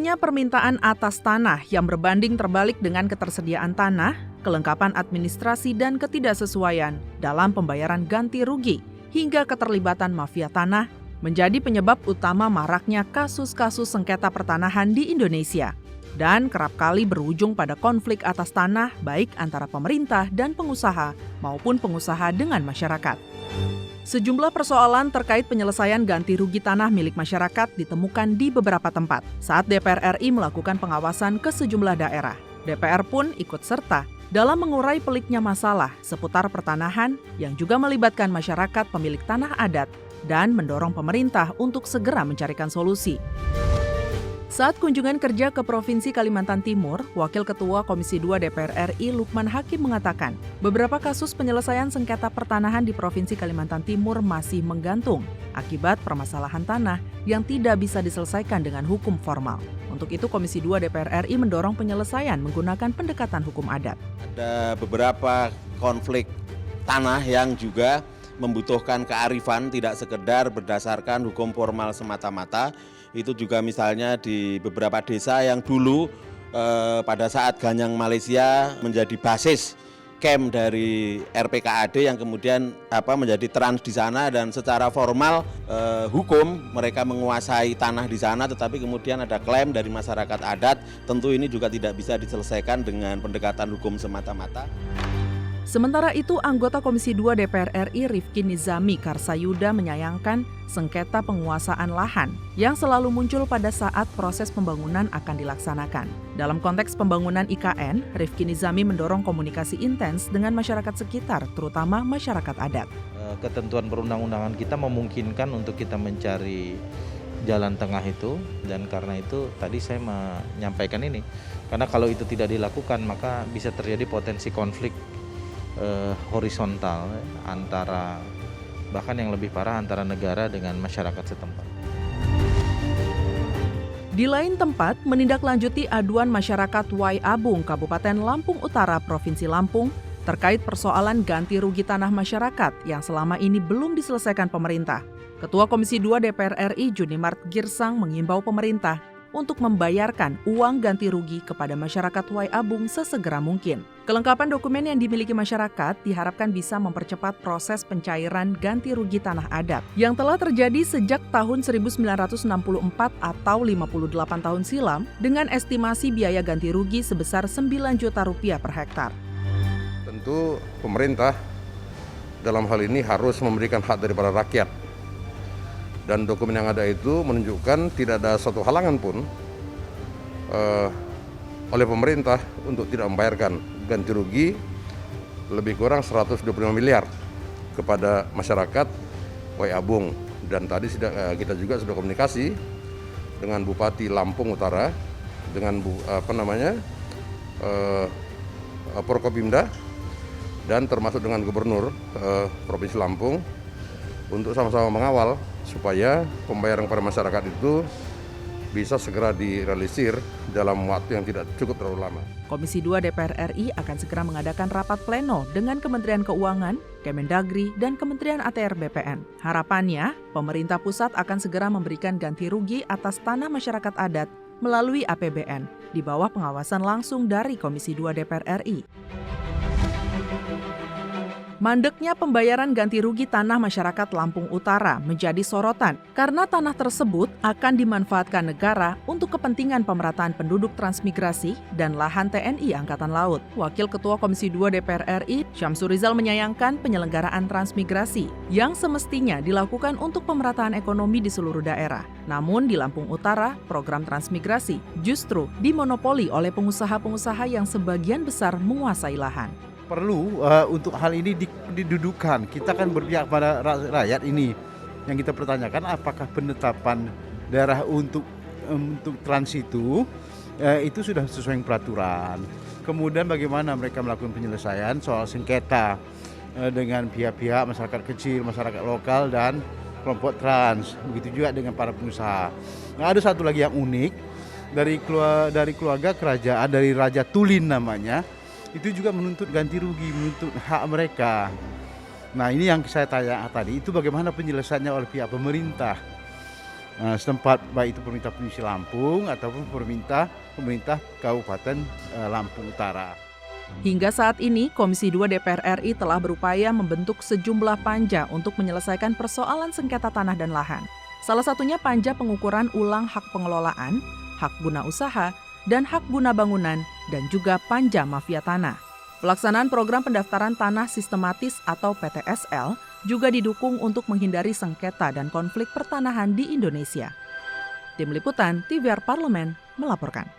Banyaknya permintaan atas tanah yang berbanding terbalik dengan ketersediaan tanah, kelengkapan administrasi dan ketidaksesuaian dalam pembayaran ganti rugi, hingga keterlibatan mafia tanah menjadi penyebab utama maraknya kasus-kasus sengketa pertanahan di Indonesia. Dan kerap kali berujung pada konflik atas tanah baik antara pemerintah dan pengusaha maupun pengusaha dengan masyarakat. Sejumlah persoalan terkait penyelesaian ganti rugi tanah milik masyarakat ditemukan di beberapa tempat saat DPR RI melakukan pengawasan ke sejumlah daerah. DPR pun ikut serta dalam mengurai peliknya masalah seputar pertanahan yang juga melibatkan masyarakat pemilik tanah adat dan mendorong pemerintah untuk segera mencarikan solusi. Saat kunjungan kerja ke Provinsi Kalimantan Timur, Wakil Ketua Komisi 2 DPR RI Lukman Hakim mengatakan, beberapa kasus penyelesaian sengketa pertanahan di Provinsi Kalimantan Timur masih menggantung akibat permasalahan tanah yang tidak bisa diselesaikan dengan hukum formal. Untuk itu, Komisi 2 DPR RI mendorong penyelesaian menggunakan pendekatan hukum adat. Ada beberapa konflik tanah yang juga membutuhkan kearifan, tidak sekedar berdasarkan hukum formal semata-mata. Itu juga misalnya di beberapa desa yang dulu pada saat Ganyang Malaysia menjadi basis camp dari RPKAD yang kemudian menjadi trans di sana, dan secara formal hukum mereka menguasai tanah di sana, tetapi kemudian ada klaim dari masyarakat adat. Tentu ini juga tidak bisa diselesaikan dengan pendekatan hukum semata-mata. Sementara itu, anggota Komisi 2 DPR RI Rifki Nizami Karsayuda menyayangkan sengketa penguasaan lahan yang selalu muncul pada saat proses pembangunan akan dilaksanakan. Dalam konteks pembangunan IKN, Rifki Nizami mendorong komunikasi intens dengan masyarakat sekitar, terutama masyarakat adat. Ketentuan perundang-undangan kita memungkinkan untuk kita mencari jalan tengah itu, dan karena itu tadi saya menyampaikan ini. Karena kalau itu tidak dilakukan, maka bisa terjadi potensi konflik horizontal antara, bahkan yang lebih parah, antara negara dengan masyarakat setempat. Di lain tempat, menindaklanjuti aduan masyarakat Wai Abung, Kabupaten Lampung Utara, Provinsi Lampung, terkait persoalan ganti rugi tanah masyarakat yang selama ini belum diselesaikan pemerintah. Ketua Komisi 2 DPR RI Junimart Girsang mengimbau pemerintah untuk membayarkan uang ganti rugi kepada masyarakat Wai Abung sesegera mungkin. Kelengkapan dokumen yang dimiliki masyarakat diharapkan bisa mempercepat proses pencairan ganti rugi tanah adat yang telah terjadi sejak tahun 1964 atau 58 tahun silam dengan estimasi biaya ganti rugi sebesar Rp9 juta per hektar. Tentu pemerintah dalam hal ini harus memberikan hak daripada rakyat. Dan dokumen yang ada itu menunjukkan tidak ada suatu halangan pun oleh pemerintah untuk tidak membayarkan ganti rugi lebih kurang 125 miliar kepada masyarakat Wai Abung. Dan tadi kita juga sudah komunikasi dengan Bupati Lampung Utara, dengan Forkopimda, dan termasuk dengan Gubernur Provinsi Lampung untuk sama-sama mengawal supaya pembayaran kepada masyarakat itu bisa segera direalisir dalam waktu yang tidak cukup terlalu lama. Komisi 2 DPR RI akan segera mengadakan rapat pleno dengan Kementerian Keuangan, Kemendagri, dan Kementerian ATR BPN. Harapannya, pemerintah pusat akan segera memberikan ganti rugi atas tanah masyarakat adat melalui APBN di bawah pengawasan langsung dari Komisi 2 DPR RI. Mandeknya pembayaran ganti rugi tanah masyarakat Lampung Utara menjadi sorotan karena tanah tersebut akan dimanfaatkan negara untuk kepentingan pemerataan penduduk transmigrasi dan lahan TNI Angkatan Laut. Wakil Ketua Komisi 2 DPR RI, Syamsur Rizal menyayangkan penyelenggaraan transmigrasi yang semestinya dilakukan untuk pemerataan ekonomi di seluruh daerah. Namun di Lampung Utara, program transmigrasi justru dimonopoli oleh pengusaha-pengusaha yang sebagian besar menguasai lahan. Perlu untuk hal ini didudukan. Kita kan berpihak pada rakyat ini. Yang kita pertanyakan apakah penetapan daerah untuk trans itu sudah sesuai dengan peraturan. Kemudian bagaimana mereka melakukan penyelesaian soal sengketa dengan pihak-pihak masyarakat kecil, masyarakat lokal, dan kelompok trans. Begitu juga dengan para pengusaha. Nah, ada satu lagi yang unik dari keluarga kerajaan, dari Raja Tulin namanya. Itu juga menuntut ganti rugi, menuntut hak mereka. Nah, ini yang saya tanya tadi, itu bagaimana penyelesaiannya oleh pihak pemerintah. setempat, baik itu pemerintah Provinsi Lampung ataupun pemerintah Kabupaten Lampung Utara. Hingga saat ini, Komisi 2 DPR RI telah berupaya membentuk sejumlah panja untuk menyelesaikan persoalan sengketa tanah dan lahan. Salah satunya panja pengukuran ulang hak pengelolaan, hak guna usaha, dan hak guna bangunan, dan juga panja mafia tanah. Pelaksanaan program pendaftaran tanah sistematis atau PTSL juga didukung untuk menghindari sengketa dan konflik pertanahan di Indonesia. Tim Liputan TVR Parlemen melaporkan.